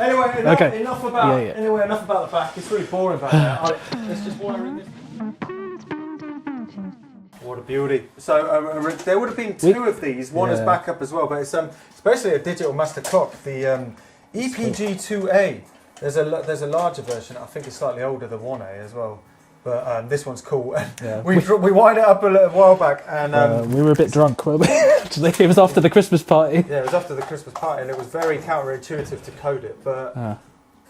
Anyway, enough about Anyway, enough about the back. It's really boring back there. Let's just wire in this. What a beauty! So there would have been two of these. One is backup as well, but it's basically a digital master clock. The EPG2A. There's a larger version. I think it's slightly older than 1A as well. But this one's cool. Yeah. We wired it up a little while back, and we were a bit drunk, weren't we? It was after the Christmas party. Yeah, it was after the Christmas party, and it was very counterintuitive to code it. But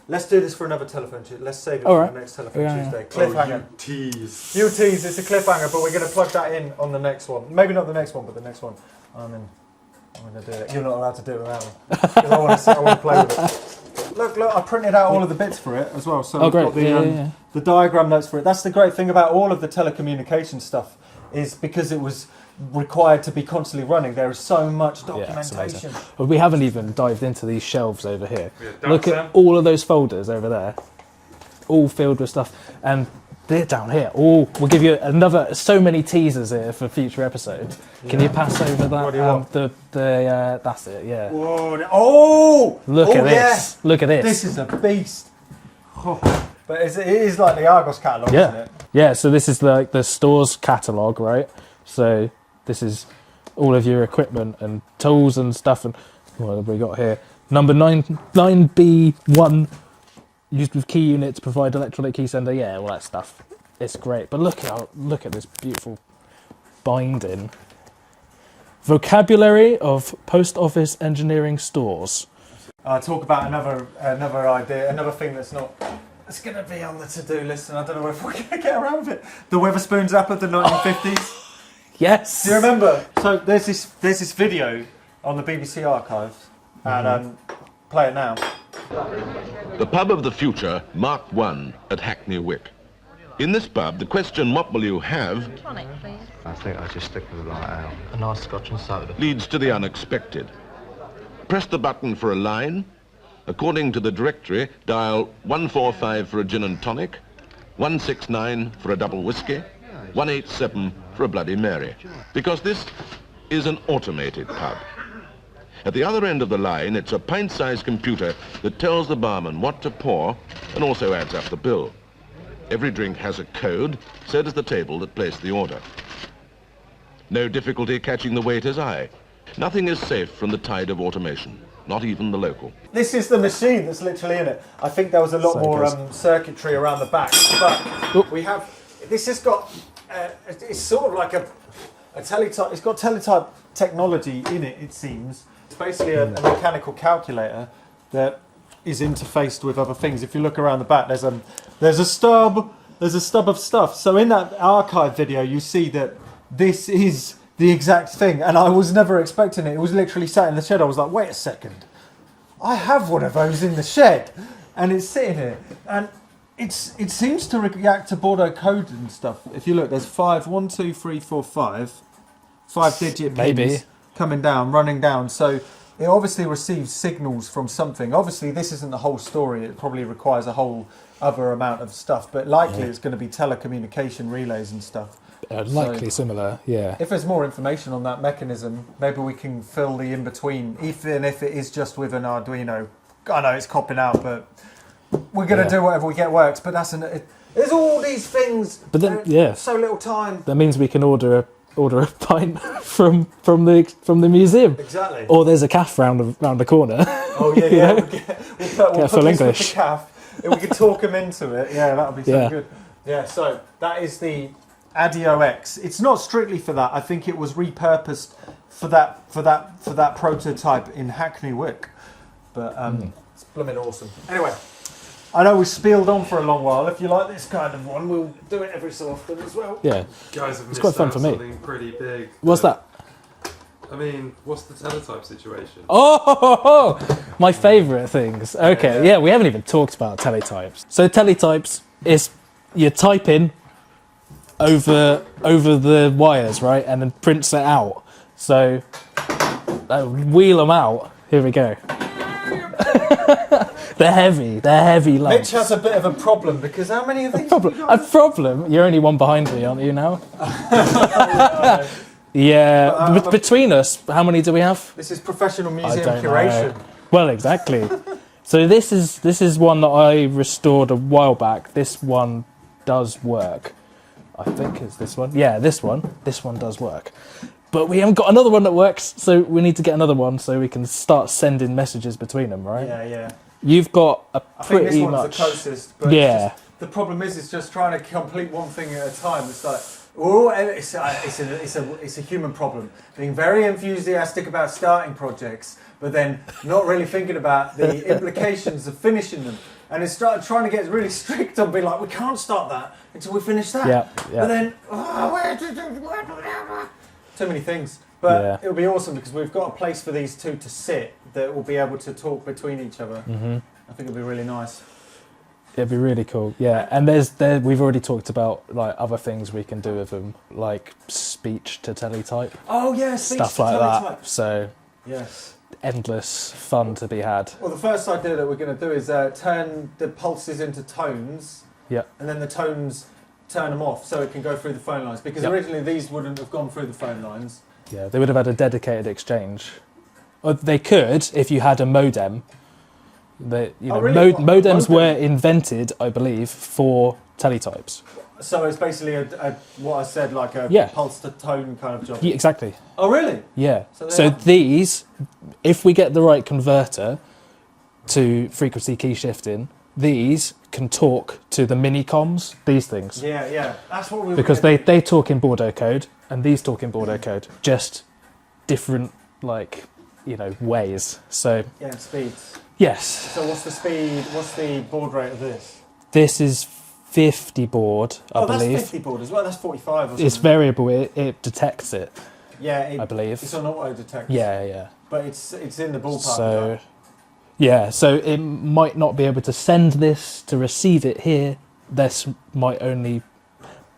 let's do this for another telephone Tuesday. Let's save it for the next telephone Tuesday. Cliffhanger. You tease. You tease. It's a cliffhanger, but we're going to plug that in on the next one. Maybe not the next one, but the next one. I'm going to do it. You're not allowed to do it without me, because I want to play with it. Look! I printed out all of the bits for it as well. So we've got the diagram notes for it. That's the great thing about all of the telecommunication stuff, is because it was required to be constantly running. There is so much documentation. Well, we haven't even dived into these shelves over here. Look at all of those folders over there, all filled with stuff, and they're down here. We'll give you so many teasers here for future episodes. Can you pass over that? What do you want? That's it. Yeah. Whoa! Oh! Look at this! Look at this! This is a beast. Oh. But it is like the Argos catalogue, isn't it? Yeah. So this is like the store's catalogue, right? So this is all of your equipment and tools and stuff. And what have we got here? Number 9B1. Used with key unit to provide electronic key sender. Yeah, all that stuff. It's great. But look at this beautiful binding. Vocabulary of post office engineering stores. I'll talk about another idea, another thing that's going to be on the to-do list, and I don't know if we're going to get around with it. The Wetherspoons app of the 1950s. Yes. Do you remember? So there's this video on the BBC archives, and play it now. The pub of the future, Mark I at Hackney Wick. In this pub, the question, what will you have? Tonic, please. I think I'll just stick with a nice scotch and soda. Leads to the unexpected. Press the button for a line. According to the directory, dial 145 for a gin and tonic, 169 for a double whiskey, 187 for a Bloody Mary. Because this is an automated pub. At the other end of the line, it's a pint-sized computer that tells the barman what to pour and also adds up the bill. Every drink has a code, so does the table that placed the order. No difficulty catching the waiter's eye. Nothing is safe from the tide of automation, not even the local. This is the machine that's literally in it. I think there was a lot more circuitry around the back, but we have, this has got, it's sort of like a teletype, it's got teletype technology in it, it seems. It's basically a mechanical calculator that is interfaced with other things. If you look around the back, there's a stub of stuff. So in that archive video, you see that this is the exact thing, and I was never expecting it. It was literally sat in the shed. I was like, wait a second, I have one of those in the shed, and it's sitting here, and it seems to react to Boudreau code and stuff. If you look, there's 1, 2, 3, 4, 5 digit pins coming down, running down. So it obviously receives signals from something. Obviously, this isn't the whole story. It probably requires a whole other amount of stuff, but likely it's going to be telecommunication relays and stuff. Likely similar, yeah. If there's more information on that mechanism, maybe we can fill the in-between, even if it is just with an Arduino. I know it's copping out, but we're going to do whatever we get works. But there's all these things, but then, so little time. That means we can order a pint from the museum. Exactly. Or there's a calf round the corner. Oh yeah. We'll put this English. with the calf. We could talk them into it. Yeah, that'll be so good. Yeah. So that is the Adio X. It's not strictly for that. I think it was repurposed for that prototype in Hackney Wick. But it's blooming awesome. Anyway, I know we spieled on for a long while. If you like this kind of one, we'll do it every so often as well. Yeah, guys have missed quite fun out for me. Something pretty big. What's that? I mean, what's the teletype situation? Oh, my favourite things. Okay, yeah, we haven't even talked about teletypes. So teletypes is you type in over the wires, right, and then prints it out. So wheel them out. Here we go. They're heavy lumps. Mitch has a bit of a problem because how many of these? A problem? You're only one behind me, aren't you now? Yeah, between us, how many do we have? This is professional museum curation. Well, exactly. So this is one that I restored a while back. This one does work. I think it's this one. Yeah, this one. This one does work. But we haven't got another one that works, so we need to get another one so we can start sending messages between them, right? Yeah. You've got a I think pretty this one's much... the closest, but Yeah. the problem is it's just trying to complete one thing at a time. It's like, oh, it's a human problem. Being very enthusiastic about starting projects, but then not really thinking about the implications of finishing them. And it's trying to get really strict on being like, we can't start that until we finish that. Yeah. But then, too many things. But it'll be awesome because we've got a place for these two to sit that will be able to talk between each other. Mm-hmm. I think it'll be really nice. It'd be really cool, yeah. And we've already talked about like other things we can do with them, like speech to teletype. Oh yeah, speech stuff to like teletype. that. So yes, endless fun to be had. Well, the first idea that we're going to do is turn the pulses into tones. Yeah. And then the tones turn them off so it can go through the phone lines because originally these wouldn't have gone through the phone lines. Yeah, they would have had a dedicated exchange. Or they could if you had a modem. Modems were invented, I believe, for teletypes. So it's basically what I said, like a pulse to tone kind of job. Yeah, exactly. Oh, really? Yeah. So these, if we get the right converter to frequency key shifting, these can talk to the mini comms. These things. Yeah. That's what we. Because they talk in Boudreau code and these talk in Boudreau code, just different ways. So yeah, speeds. Yes. So what's the speed? What's the baud rate of this? This is 50 baud, I believe. That's 50 baud as well. That's 45 or something. It's variable. It detects it. Yeah, I believe it's on auto detect. Yeah. But it's in the ballpark. So so it might not be able to send this to receive it here. This might only.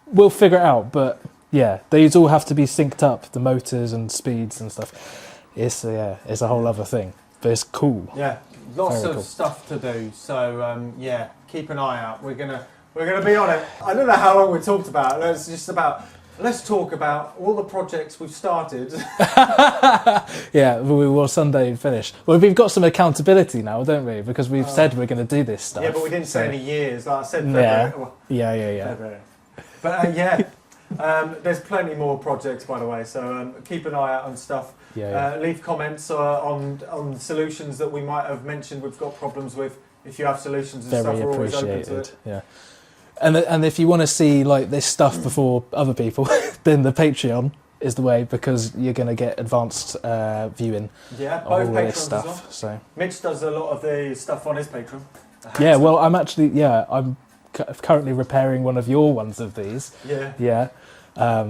We'll figure it out, but yeah, these all have to be synced up, the motors and speeds and stuff. It's a whole other thing, but it's cool. Yeah. Lots of stuff to do, so keep an eye out. We're gonna be on it. I don't know how long we talked about. Let's talk about all the projects we've started. Yeah, we will Sunday finish. Well, we've got some accountability now, don't we? Because we've said we're going to do this stuff. Yeah, but we didn't say any years. Like I said, February. Yeah. February. But there's plenty more projects, by the way. So keep an eye out on stuff. Leave comments on solutions that we might have mentioned we've got problems with. If you have solutions and stuff, we're always open to it. Yeah. And if you want to see like this stuff before other people, then the Patreon is the way because you're going to get advanced viewing. Yeah, of both all Patrons this stuff. as well. So Mitch does a lot of the stuff on his Patreon. Yeah, well, I'm currently repairing one of your ones of these. Yeah.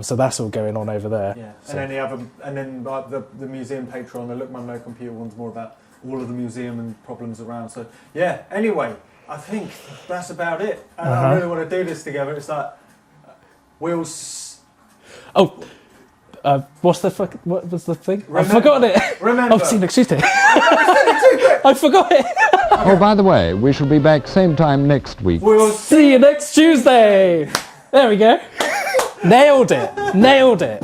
So that's all going on over there. Yeah, so. and then the museum Patreon, the Look Mum No Computer one's more about all of the museum and problems around. So yeah. Anyway, I think that's about it. And I really want to do this together. It's like what's the fuck? What was the thing? Remember. I've forgotten it. Remember. I've seen next Tuesday. I forgot it. Oh, by the way, we shall be back same time next week. We'll See you next Tuesday. There we go. Nailed it.